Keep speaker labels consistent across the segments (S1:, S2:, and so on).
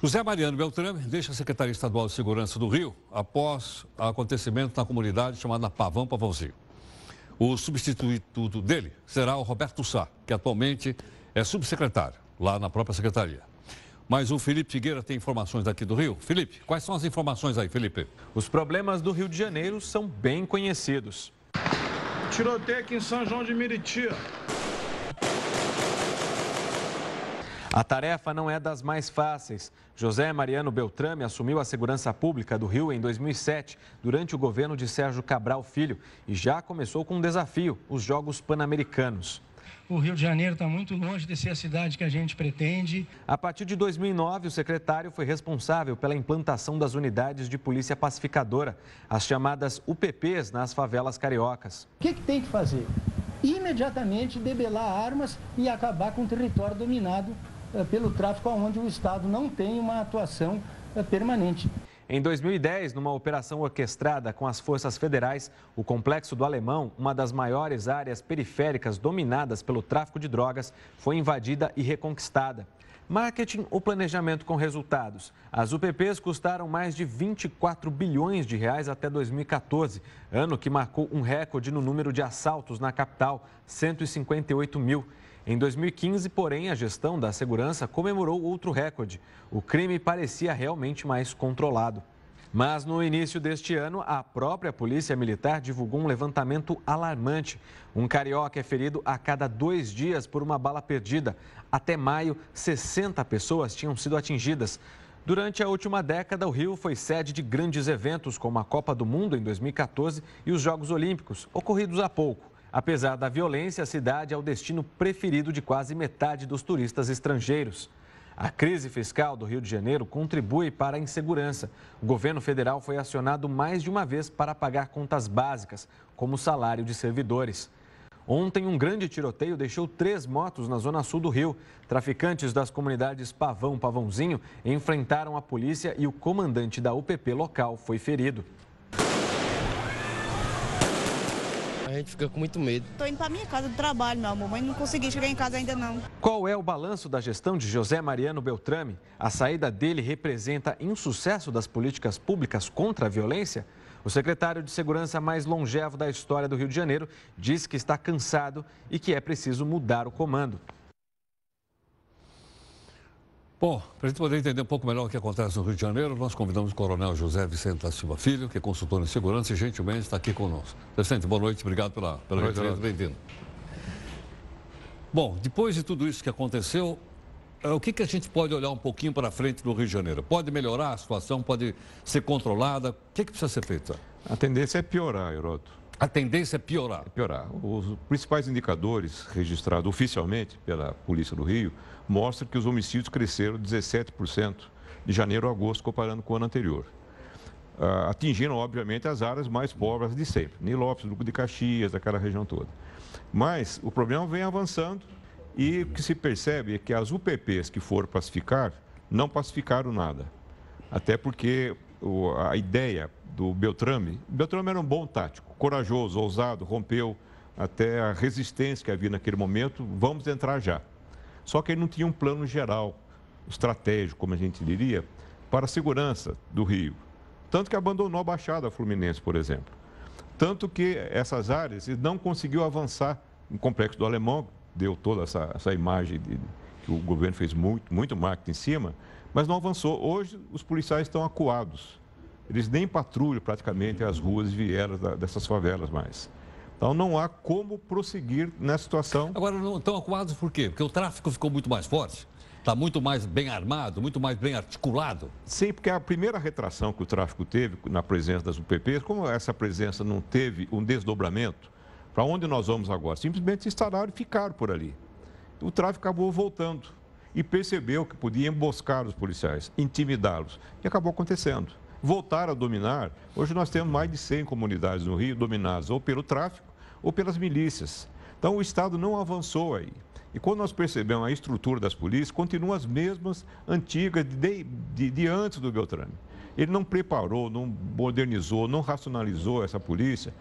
S1: José Mariano Beltrame deixa a Secretaria Estadual de Segurança do Rio após acontecimento na comunidade chamada Pavãozinho. O substituto dele será o Roberto Sá, que atualmente é subsecretário lá na própria secretaria. Mas o Felipe Figueira tem informações daqui do Rio. Felipe, quais são as informações aí, Felipe?
S2: Os problemas do Rio de Janeiro são bem conhecidos.
S3: Tiroteio aqui em São João de Meriti.
S2: A tarefa não é das mais fáceis. José Mariano Beltrame assumiu a segurança pública do Rio em 2007, durante o governo de Sérgio Cabral Filho, e já começou com um desafio, os Jogos Pan-Americanos.
S4: O Rio de Janeiro está muito longe de ser a cidade que a gente pretende.
S2: A partir de 2009, o secretário foi responsável pela implantação das unidades de polícia pacificadora, as chamadas UPPs, nas favelas cariocas.
S4: O que tem que fazer? Imediatamente debelar armas e acabar com o território dominado pelo tráfico, onde o Estado não tem uma atuação permanente.
S2: Em 2010, numa operação orquestrada com as forças federais, o Complexo do Alemão, uma das maiores áreas periféricas dominadas pelo tráfico de drogas, foi invadida e reconquistada. Marketing ou planejamento com resultados? As UPPs custaram mais de 24 bilhões de reais até 2014, ano que marcou um recorde no número de assaltos na capital, 158 mil. Em 2015, porém, a gestão da segurança comemorou outro recorde. O crime parecia realmente mais controlado. Mas no início deste ano, a própria Polícia Militar divulgou um levantamento alarmante. Um carioca é ferido a cada 2 dias por uma bala perdida. Até maio, 60 pessoas tinham sido atingidas. Durante a última década, o Rio foi sede de grandes eventos, como a Copa do Mundo em 2014 e os Jogos Olímpicos, ocorridos há pouco. Apesar da violência, a cidade é o destino preferido de quase metade dos turistas estrangeiros. A crise fiscal do Rio de Janeiro contribui para a insegurança. O governo federal foi acionado mais de uma vez para pagar contas básicas, como o salário de servidores. Ontem, um grande tiroteio deixou 3 mortos na zona sul do Rio. Traficantes das comunidades Pavãozinho enfrentaram a polícia e o comandante da UPP local foi ferido.
S5: A gente fica com muito medo.
S6: Estou indo para minha casa do trabalho, meu amor, mas não consegui chegar em casa ainda não.
S2: Qual é o balanço da gestão de José Mariano Beltrame? A saída dele representa insucesso das políticas públicas contra a violência? O secretário de Segurança mais longevo da história do Rio de Janeiro diz que está cansado e que é preciso mudar o comando.
S1: Bom, para a gente poder entender um pouco melhor o que acontece no Rio de Janeiro, nós convidamos o coronel José Vicente da Silva Filho, que é consultor em segurança e gentilmente está aqui conosco. Vicente, boa noite, obrigado pela gentileza, bem-vindo. Bom, depois de tudo isso que aconteceu, o que a gente pode olhar um pouquinho para frente no Rio de Janeiro? Pode melhorar a situação, pode ser controlada? O que precisa ser feito?
S7: A tendência é piorar, Heródoto.
S1: A tendência é piorar?
S7: É piorar. Os principais indicadores registrados oficialmente pela Polícia do Rio mostram que os homicídios cresceram 17% de janeiro a agosto, comparando com o ano anterior. Atingindo, obviamente, as áreas mais pobres de sempre. Nilópolis, Duque de Caxias, aquela região toda. Mas o problema vem avançando e o que se percebe é que as UPPs que foram pacificar não pacificaram nada. Até porque a ideia do Beltrame era um bom tático, corajoso, ousado, rompeu até a resistência que havia naquele momento, vamos entrar já. Só que ele não tinha um plano geral, estratégico, como a gente diria, para a segurança do Rio. Tanto que abandonou a Baixada Fluminense, por exemplo. Tanto que essas áreas ele não conseguiu avançar no Complexo do Alemão, deu toda essa imagem que o governo fez muito marketing em cima, mas não avançou. Hoje os policiais estão acuados. Eles nem patrulham praticamente as ruas e vielas dessas favelas mais. Então não há como prosseguir nessa situação.
S1: Agora não estão acuados por quê? Porque o tráfico ficou muito mais forte? Está muito mais bem armado, muito mais bem articulado?
S7: Sim, porque a primeira retração que o tráfico teve na presença das UPPs, como essa presença não teve um desdobramento, para onde nós vamos agora? Simplesmente se instalaram e ficaram por ali. O tráfico acabou voltando e percebeu que podia emboscar os policiais, intimidá-los, e acabou acontecendo. Voltaram a dominar. Hoje nós temos mais de 100 comunidades no Rio dominadas ou pelo tráfico ou pelas milícias. Então o Estado não avançou aí. E quando nós percebemos a estrutura das polícias, continuam as mesmas antigas de antes do Beltrame. Ele não preparou, não modernizou, não racionalizou essa polícia,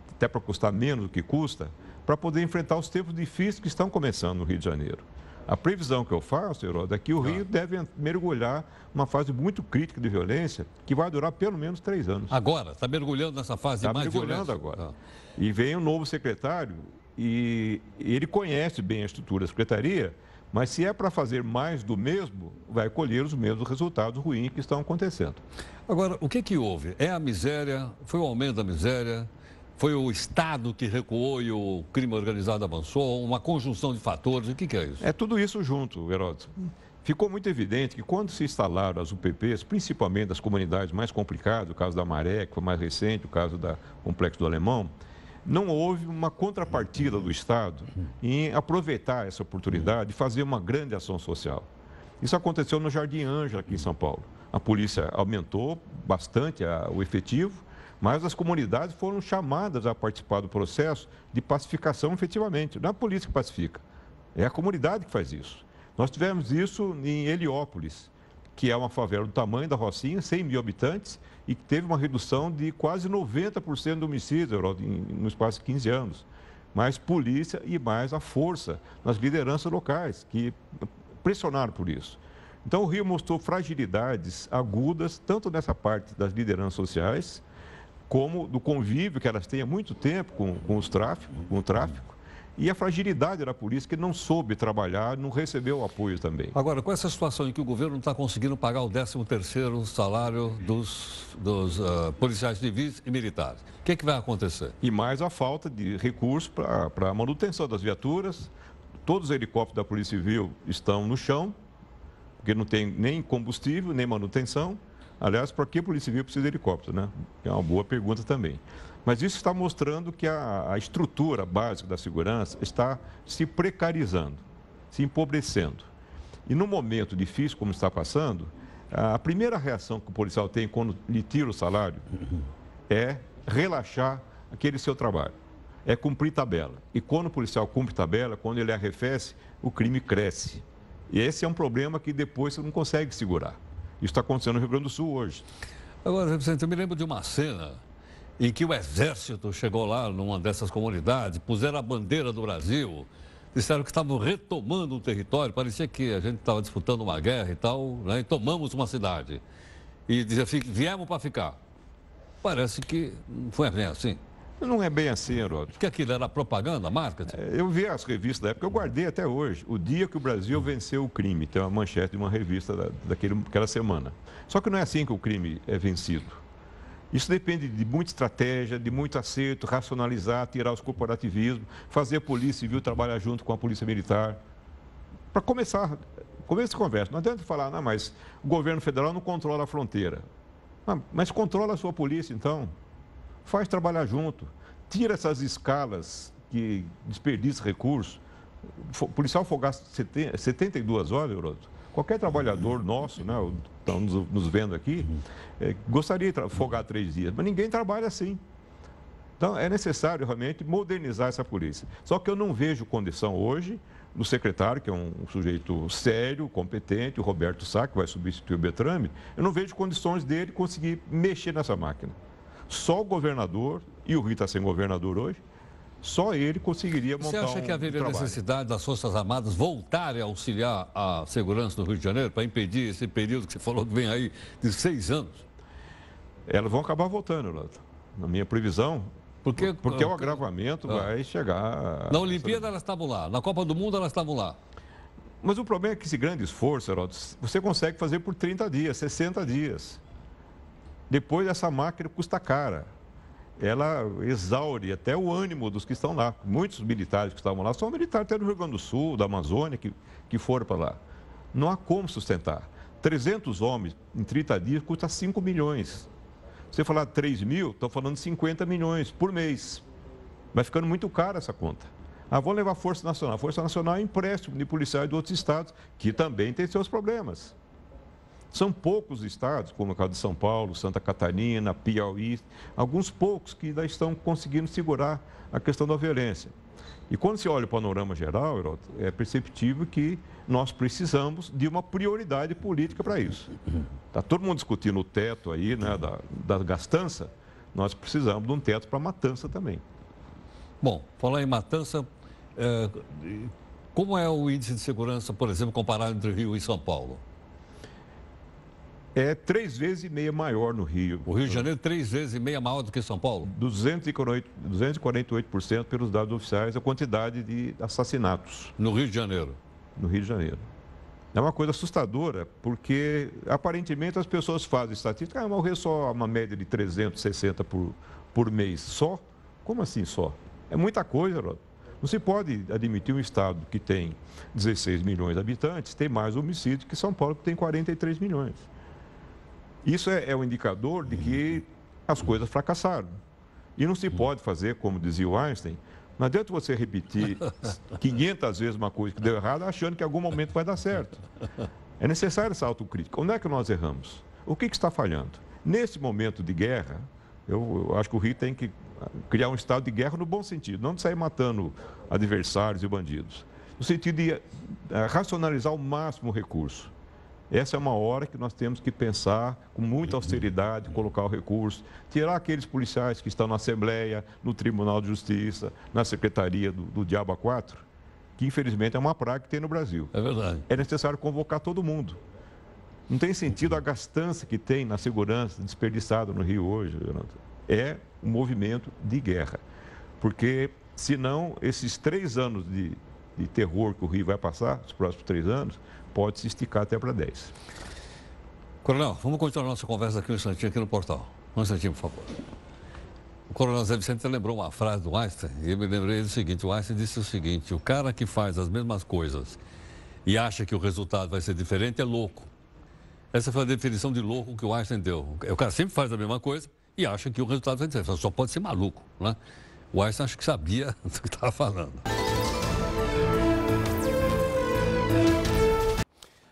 S7: até para custar menos do que custa, para poder enfrentar os tempos difíceis que estão começando no Rio de Janeiro. A previsão que eu faço, Heródoto, é que o Rio deve mergulhar numa fase muito crítica de violência, que vai durar pelo menos 3 anos.
S1: Agora? Está mergulhando nessa fase de mais violência?
S7: Está mergulhando agora. E vem um novo secretário e ele conhece bem a estrutura da secretaria, mas se é para fazer mais do mesmo, vai colher os mesmos resultados ruins que estão acontecendo.
S1: Agora, o que houve? É a miséria? Foi o aumento da miséria? Foi o Estado que recuou e o crime organizado avançou? Uma conjunção de fatores? O que é isso?
S7: É tudo isso junto, Heródoto. Ficou muito evidente que quando se instalaram as UPPs, principalmente das comunidades mais complicadas, o caso da Maré, que foi mais recente, o caso do Complexo do Alemão, não houve uma contrapartida do Estado em aproveitar essa oportunidade e fazer uma grande ação social. Isso aconteceu no Jardim Ângela, aqui em São Paulo. A polícia aumentou bastante o efetivo, mas as comunidades foram chamadas a participar do processo de pacificação efetivamente. Não é a polícia que pacifica, é a comunidade que faz isso. Nós tivemos isso em Heliópolis, que é uma favela do tamanho da Rocinha, 100 mil habitantes, e que teve uma redução de quase 90% do homicídio no espaço de 15 anos. Mais polícia e mais a força nas lideranças locais, que pressionaram por isso. Então, o Rio mostrou fragilidades agudas, tanto nessa parte das lideranças sociais, como do convívio que elas têm há muito tempo com o tráfico, e a fragilidade da polícia que não soube trabalhar, não recebeu apoio também.
S1: Agora, com essa situação em que o governo não está conseguindo pagar o 13º salário dos policiais civis e militares, o que vai acontecer?
S7: E mais a falta de recursos para a manutenção das viaturas. Todos os helicópteros da Polícia Civil estão no chão, porque não tem nem combustível, nem manutenção. Aliás, para que a Polícia Civil precisa de helicóptero, né? É uma boa pergunta também. Mas isso está mostrando que a estrutura básica da segurança está se precarizando, se empobrecendo. E num momento difícil como está passando, a primeira reação que o policial tem quando lhe tira o salário é relaxar aquele seu trabalho, é cumprir tabela. E quando o policial cumpre tabela, quando ele arrefece, o crime cresce. E esse é um problema que depois você não consegue segurar. Isso está acontecendo no Rio Grande do Sul hoje.
S1: Agora, representante, eu me lembro de uma cena em que o Exército chegou lá numa dessas comunidades, puseram a bandeira do Brasil, disseram que estavam retomando o território, parecia que a gente estava disputando uma guerra e tal, né? E tomamos uma cidade. E dizia, viemos para ficar. Parece que não foi bem assim.
S7: Não é bem assim, Heródoto.
S1: Porque aquilo era propaganda, marketing?
S7: Eu vi as revistas da época, eu guardei até hoje. O dia que o Brasil venceu o crime, tem uma manchete de uma revista daquela semana. Só que não é assim que o crime é vencido. Isso depende de muita estratégia, de muito acerto, racionalizar, tirar os corporativismos, fazer a Polícia Civil trabalhar junto com a Polícia Militar. Para começar a conversa, não adianta falar, não, mas o governo federal não controla a fronteira. Mas controla a sua polícia, então. Faz trabalhar junto, tira essas escalas que desperdiçam recursos. O policial folgar 72 horas, Heródoto. Qualquer trabalhador nosso, né, estão nos vendo aqui, gostaria de folgar 3 dias, mas ninguém trabalha assim. Então, é necessário realmente modernizar essa polícia. Só que eu não vejo condição hoje do secretário, que é um sujeito sério, competente, o Roberto Sá, que vai substituir o Beltrame, eu não vejo condições dele conseguir mexer nessa máquina. Só o governador, e o Rio está sem governador hoje, só ele conseguiria montar um trabalho.
S1: Você acha que haveria necessidade das Forças Armadas voltarem a auxiliar a segurança do Rio de Janeiro para impedir esse período que você falou que vem aí de 6 anos?
S7: Elas vão acabar voltando, Lota. Na minha previsão, porque o agravamento vai chegar...
S1: Na Olimpíada elas estavam lá, na Copa do Mundo elas estavam lá.
S7: Mas o problema é que esse grande esforço, Heródoto, você consegue fazer por 30 dias, 60 dias. Depois, essa máquina custa cara. Ela exaure até o ânimo dos que estão lá. Muitos militares que estavam lá são militares até do Rio Grande do Sul, da Amazônia, que foram para lá. Não há como sustentar. 300 homens em 30 dias custa 5 milhões. Você falar 3 mil, estão falando 50 milhões por mês. Vai ficando muito cara essa conta. Vão levar a Força Nacional. A Força Nacional é empréstimo de policiais de outros estados, que também têm seus problemas. São poucos estados, como o caso de São Paulo, Santa Catarina, Piauí, alguns poucos que ainda estão conseguindo segurar a questão da violência. E quando se olha o panorama geral, Heródoto, é perceptível que nós precisamos de uma prioridade política para isso. Está todo mundo discutindo o teto aí, né, da gastança, nós precisamos de um teto para matança também.
S1: Bom, falar em matança, Como é o índice de segurança, por exemplo, comparado entre Rio e São Paulo?
S7: É 3,5 vezes maior no Rio.
S1: O Rio de Janeiro 3,5 vezes maior do que São Paulo?
S7: 248% pelos dados oficiais, a quantidade de assassinatos.
S1: No Rio de Janeiro?
S7: No Rio de Janeiro. É uma coisa assustadora, porque aparentemente as pessoas fazem estatística, morrer só uma média de 360 por mês. Só? Como assim só? É muita coisa, Rod. Não se pode admitir um estado que tem 16 milhões de habitantes, tem mais homicídios que São Paulo, que tem 43 milhões. Isso é um indicador de que as coisas fracassaram. E não se pode fazer, como dizia o Einstein, não adianta você repetir 500 vezes uma coisa que deu errado, achando que em algum momento vai dar certo. É necessária essa autocrítica. Onde é que nós erramos? O que está falhando? Nesse momento de guerra, eu acho que o Rio tem que criar um estado de guerra no bom sentido, não de sair matando adversários e bandidos. No sentido de racionalizar ao máximo o recurso. Essa é uma hora que nós temos que pensar com muita austeridade, colocar o recurso, tirar aqueles policiais que estão na Assembleia, no Tribunal de Justiça, na Secretaria do Diabo a 4, que infelizmente é uma praga que tem no Brasil.
S1: É verdade.
S7: É necessário convocar todo mundo. Não tem sentido a gastança que tem na segurança desperdiçada no Rio hoje, Leonardo. É um movimento de guerra. Porque, senão, esses 3 anos de terror que o Rio vai passar, os próximos 3 anos, pode se esticar até para 10.
S1: Coronel, vamos continuar a nossa conversa aqui um instantinho, aqui no portal. Um instantinho, por favor. O Coronel Zé Vicente lembrou uma frase do Einstein, e eu me lembrei do seguinte, o Einstein disse o seguinte, o cara que faz as mesmas coisas e acha que o resultado vai ser diferente é louco. Essa foi a definição de louco que o Einstein deu. O cara sempre faz a mesma coisa e acha que o resultado vai ser diferente, só pode ser maluco, né? O Einstein acho que sabia do que estava falando.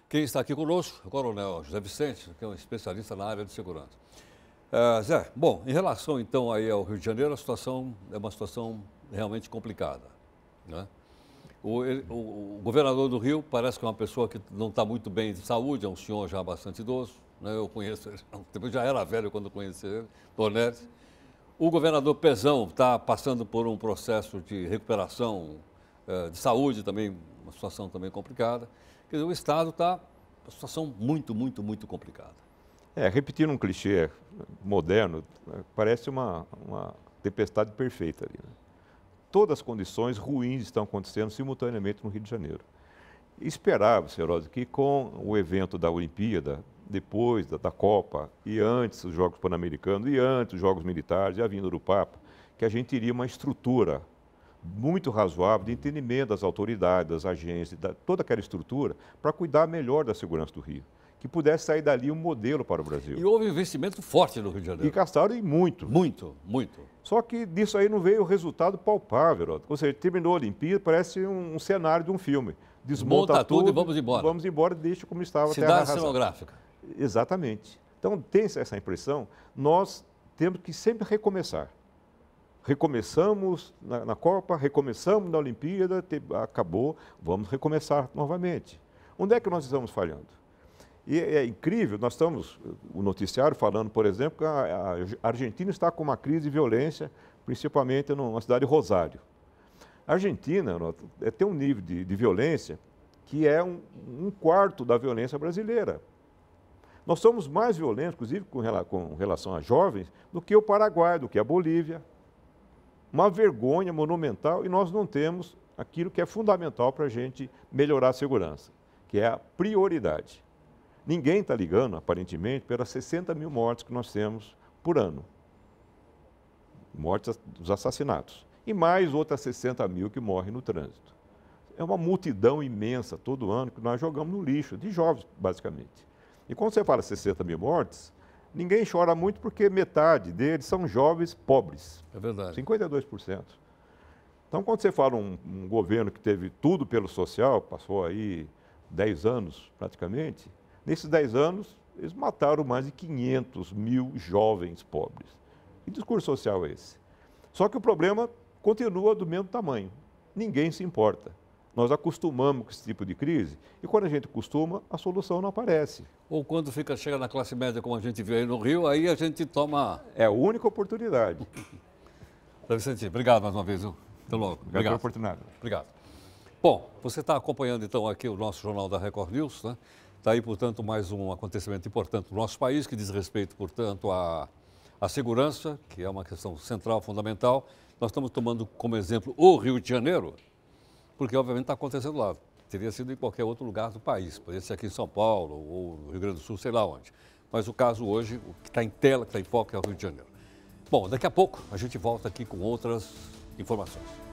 S1: Quem está aqui conosco é o Coronel José Vicente, que é um especialista na área de segurança. Zé, bom, em relação então aí ao Rio de Janeiro, a situação é uma situação realmente complicada, né? O governador do Rio parece que é uma pessoa que não está muito bem de saúde, é um senhor já bastante idoso, né? Eu conheço ele, depois já era velho quando conheci ele, Tonetti. O governador Pezão está passando por um processo de recuperação de saúde também, uma situação também complicada. Quer dizer, o Estado está numa situação muito, muito, muito complicada.
S7: Repetindo um clichê moderno, parece uma tempestade perfeita ali, né? Todas as condições ruins estão acontecendo simultaneamente no Rio de Janeiro. Esperava-se, Heródoto, que com o evento da Olimpíada, depois da Copa, e antes dos Jogos Pan-Americanos, e antes dos Jogos Militares, e a vinda do Papa, que a gente teria uma estrutura muito razoável de entendimento das autoridades, das agências, toda aquela estrutura, para cuidar melhor da segurança do Rio. Que pudesse sair dali um modelo para o Brasil.
S1: E houve um investimento forte no Rio de Janeiro.
S7: E gastaram muito.
S1: Muito, muito.
S7: Só que disso aí não veio o resultado palpável. Ou seja, terminou a Olimpíada, parece um cenário de um filme. Desmonta tudo
S1: e vamos embora.
S7: Vamos embora, deixa como estava.
S1: Cidade cenográfica.
S7: Exatamente. Então, tem essa impressão, nós temos que sempre recomeçar. Recomeçamos na Copa, recomeçamos na Olimpíada, acabou, vamos recomeçar novamente. Onde é que nós estamos falhando? E é incrível, nós estamos, o noticiário falando, por exemplo, que a Argentina está com uma crise de violência, principalmente na cidade de Rosário. A Argentina tem um nível de violência que é um quarto da violência brasileira. Nós somos mais violentos, inclusive com relação a jovens, do que o Paraguai, do que a Bolívia. Uma vergonha monumental e nós não temos aquilo que é fundamental para a gente melhorar a segurança, que é a prioridade. Ninguém está ligando, aparentemente, pelas 60 mil mortes que nós temos por ano. Mortes dos assassinatos. E mais outras 60 mil que morrem no trânsito. É uma multidão imensa todo ano que nós jogamos no lixo, de jovens, basicamente. E quando você fala 60 mil mortes, ninguém chora muito porque metade deles são jovens pobres.
S1: É verdade.
S7: 52%. Então, quando você fala um governo que teve tudo pelo social, passou aí 10 anos praticamente, nesses 10 anos, eles mataram mais de 500 mil jovens pobres. Que discurso social é esse? Só que o problema continua do mesmo tamanho. Ninguém se importa. Nós acostumamos com esse tipo de crise e quando a gente acostuma, a solução não aparece.
S1: Ou quando chega na classe média, como a gente vê aí no Rio, aí a gente toma...
S7: É a única oportunidade.
S1: Vicente, obrigado mais uma vez, viu? Até logo.
S7: Obrigado pela oportunidade.
S1: Obrigado. Bom, você está acompanhando então aqui o nosso Jornal da Record News, né? Está aí, portanto, mais um acontecimento importante no nosso país, que diz respeito, portanto, à segurança, que é uma questão central, fundamental. Nós estamos tomando como exemplo o Rio de Janeiro, porque obviamente está acontecendo lá. Teria sido em qualquer outro lugar do país, poderia ser aqui em São Paulo ou no Rio Grande do Sul, sei lá onde. Mas o caso hoje, o que está em tela, que está em foco, é o Rio de Janeiro. Bom, daqui a pouco a gente volta aqui com outras informações.